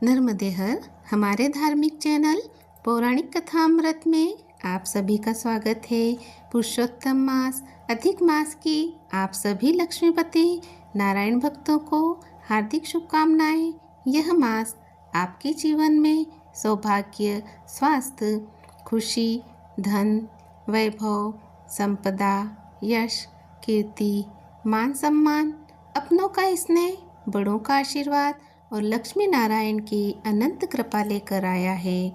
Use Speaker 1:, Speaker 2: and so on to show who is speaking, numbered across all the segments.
Speaker 1: नर्मदे हर हमारे धार्मिक चैनल पौराणिक कथामृत में आप सभी का स्वागत है। पुरुषोत्तम मास अधिक मास की आप सभी लक्ष्मीपति नारायण भक्तों को हार्दिक शुभकामनाएं। यह मास आपके जीवन में सौभाग्य, स्वास्थ्य, खुशी, धन, वैभव, संपदा, यश, कीर्ति, मान सम्मान, अपनों का स्नेह, बड़ों का आशीर्वाद और लक्ष्मी नारायण की अनंत कृपा लेकर आया है।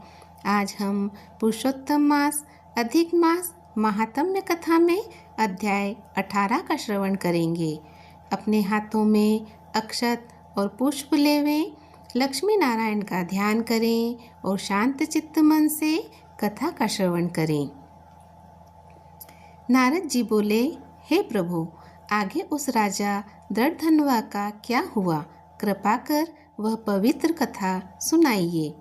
Speaker 1: आज हम पुरुषोत्तम मास अधिक मास महात्म्य कथा में अध्याय 18 का श्रवण करेंगे। अपने हाथों में अक्षत और पुष्प लेवें, लक्ष्मी नारायण का ध्यान करें और शांत चित्त मन से कथा का श्रवण करें। नारद जी बोले, हे प्रभु, आगे उस राजा दृढ़धनवा का क्या हुआ? कृपा कर वह पवित्र कथा सुनाइए।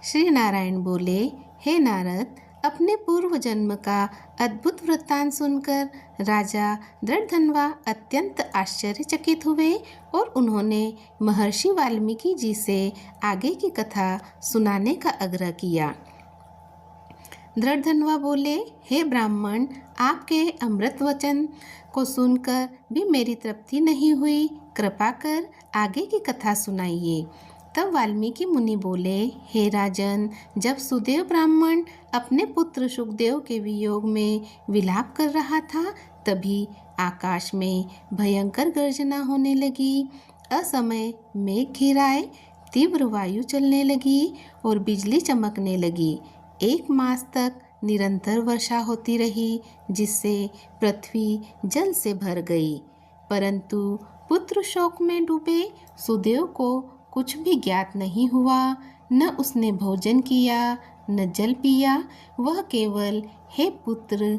Speaker 1: श्री नारायण बोले, हे नारद, अपने पूर्व जन्म का अद्भुत वृत्तांत सुनकर राजा दृढ़धनवा अत्यंत आश्चर्यचकित हुए और उन्होंने महर्षि वाल्मीकि जी से आगे की कथा सुनाने का आग्रह किया। दृढ़धनवा बोले, हे ब्राह्मण, आपके अमृत वचन को सुनकर भी मेरी तृप्ति नहीं हुई। कृपा कर आगे की कथा सुनाइए। तब वाल्मीकि मुनि बोले, हे राजन, जब सुदेव ब्राह्मण अपने पुत्र सुखदेव के वियोग में विलाप कर रहा था, तभी आकाश में भयंकर गर्जना होने लगी। असमय मेघ घिराए, तीव्र वायु चलने लगी और बिजली चमकने लगी। 1 मास तक निरंतर वर्षा होती रही, जिससे पृथ्वी जल से भर गई। परंतु पुत्र शोक में डूबे सुदेव को कुछ भी ज्ञात नहीं हुआ। न उसने भोजन किया, न जल पिया। वह केवल हे पुत्र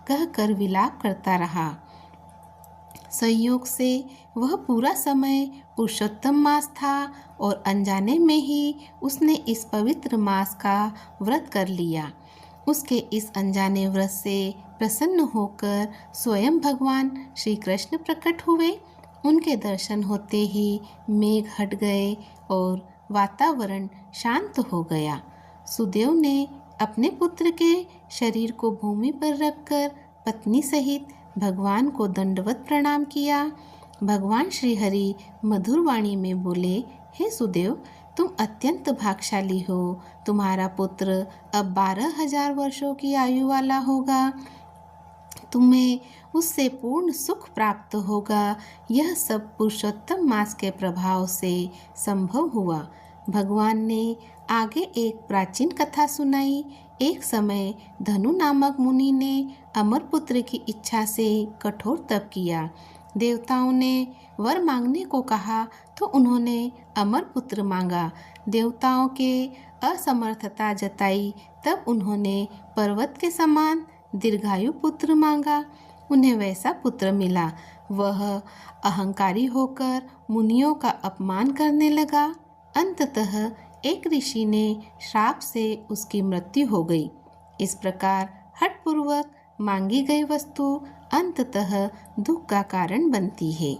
Speaker 1: कहकर विलाप करता रहा। संयोग से वह पूरा समय पुरुषोत्तम मास था और अनजाने में ही उसने इस पवित्र मास का व्रत कर लिया। उसके इस अनजाने व्रत से प्रसन्न होकर स्वयं भगवान श्री कृष्ण प्रकट हुए। उनके दर्शन होते ही मेघ हट गए और वातावरण शांत हो गया। सुदेव ने अपने पुत्र के शरीर को भूमि पर रखकर पत्नी सहित भगवान को दंडवत प्रणाम किया। भगवान श्री हरि मधुर वाणी में बोले, हे सुदेव, तुम अत्यंत भाग्यशाली हो। तुम्हारा पुत्र अब 12,000 वर्षों की आयु वाला होगा। तुम्हें उससे पूर्ण सुख प्राप्त होगा। यह सब पुरुषोत्तम मास के प्रभाव से संभव हुआ। भगवान ने आगे एक प्राचीन कथा सुनाई। एक समय धनु नामक मुनि ने अमर पुत्र की इच्छा से कठोर तप किया। देवताओं ने वर मांगने को कहा तो उन्होंने अमर पुत्र मांगा। देवताओं के असमर्थता जताई, तब उन्होंने पर्वत के समान दीर्घायु पुत्र मांगा। उन्हें वैसा पुत्र मिला। वह अहंकारी होकर मुनियों का अपमान करने लगा। अंततः एक ऋषि ने श्राप से उसकी मृत्यु हो गई। इस प्रकार हठपूर्वक मांगी गई वस्तु अंततः दुख का कारण बनती है।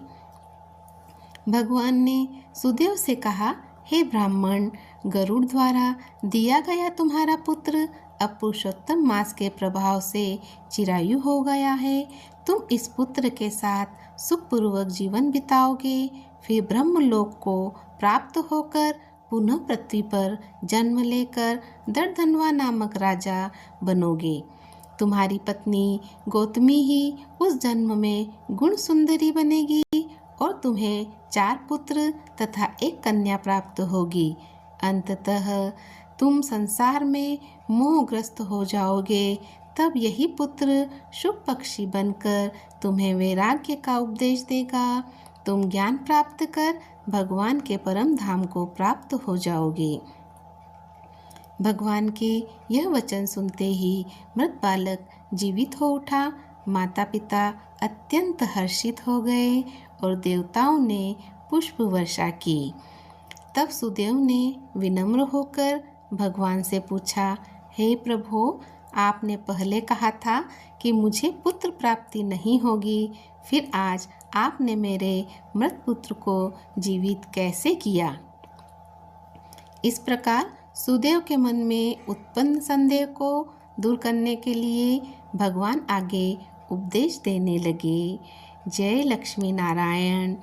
Speaker 1: भगवान ने सुदेव से कहा, हे ब्राह्मण, गरुड़ द्वारा दिया गया तुम्हारा पुत्र अब पुरुषोत्तम मास के प्रभाव से चिरायु हो गया है। तुम इस पुत्र के साथ सुखपूर्वक जीवन बिताओगे, फिर ब्रह्मलोक को प्राप्त होकर पुनः पृथ्वी पर जन्म लेकर दर्दनवा नामक राजा बनोगे। तुम्हारी पत्नी गौतमी ही उस जन्म में गुण सुंदरी बनेगी और तुम्हें 4 पुत्र तथा 1 कन्या प्राप्त होगी। अंततः तुम संसार में मोहग्रस्त हो जाओगे। तब यही पुत्र शुभ पक्षी बनकर तुम्हें वैराग्य का उपदेश देगा। तुम ज्ञान प्राप्त कर भगवान के परम धाम को प्राप्त हो जाओगे। भगवान के यह वचन सुनते ही मृत बालक जीवित हो उठा। माता पिता अत्यंत हर्षित हो गए और देवताओं ने पुष्प वर्षा की। तब सुदेव ने विनम्र होकर भगवान से पूछा, हे प्रभु, आपने पहले कहा था कि मुझे पुत्र प्राप्ति नहीं होगी, फिर आज आपने मेरे मृत पुत्र को जीवित कैसे किया? इस प्रकार सुदेव के मन में उत्पन्न संदेह को दूर करने के लिए भगवान आगे उपदेश देने लगे। जय लक्ष्मी नारायण।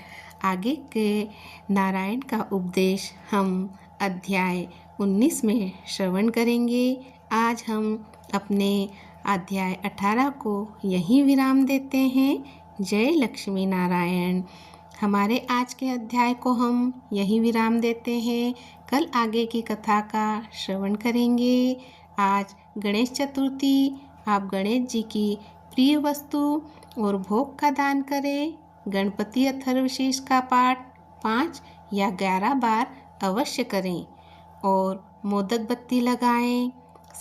Speaker 1: आगे के नारायण का उपदेश हम अध्याय 19 में श्रवण करेंगे। आज हम अपने अध्याय 18 को यहीं विराम देते हैं। जय लक्ष्मी नारायण। हमारे आज के अध्याय को हम यहीं विराम देते हैं। कल आगे की कथा का श्रवण करेंगे। आज गणेश चतुर्थी, आप गणेश जी की प्रिय वस्तु और भोग का दान करें। गणपति अथर्वशीष का पाठ 5 या 11 बार अवश्य करें और मोदक बत्ती लगाएं।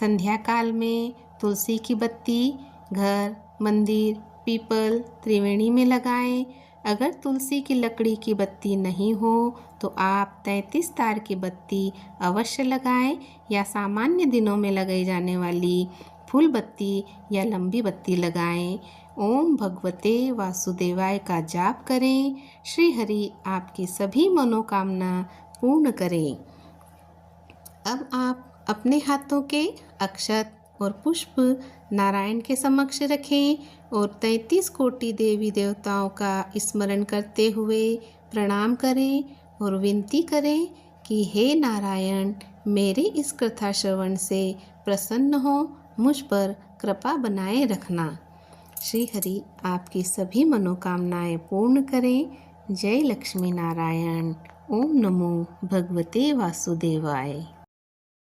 Speaker 1: संध्या काल में तुलसी की बत्ती घर, मंदिर, पीपल, त्रिवेणी में लगाएं। अगर तुलसी की लकड़ी की बत्ती नहीं हो तो आप 33 तार की बत्ती अवश्य लगाएं या सामान्य दिनों में लगाई जाने वाली फूल बत्ती या लंबी बत्ती लगाएं। ओम भगवते वासुदेवाय का जाप करें। श्री हरि आपकी सभी मनोकामना पूर्ण करें। अब आप अपने हाथों के अक्षत और पुष्प नारायण के समक्ष रखें और 33 कोटि देवी देवताओं का स्मरण करते हुए प्रणाम करें और विनती करें कि हे नारायण, मेरे इस कथा श्रवण से प्रसन्न हो, मुझ पर कृपा बनाए रखना। श्री हरि आपकी सभी मनोकामनाएं पूर्ण करें। जय लक्ष्मी नारायण। ओम नमो भगवते वासुदेवाय।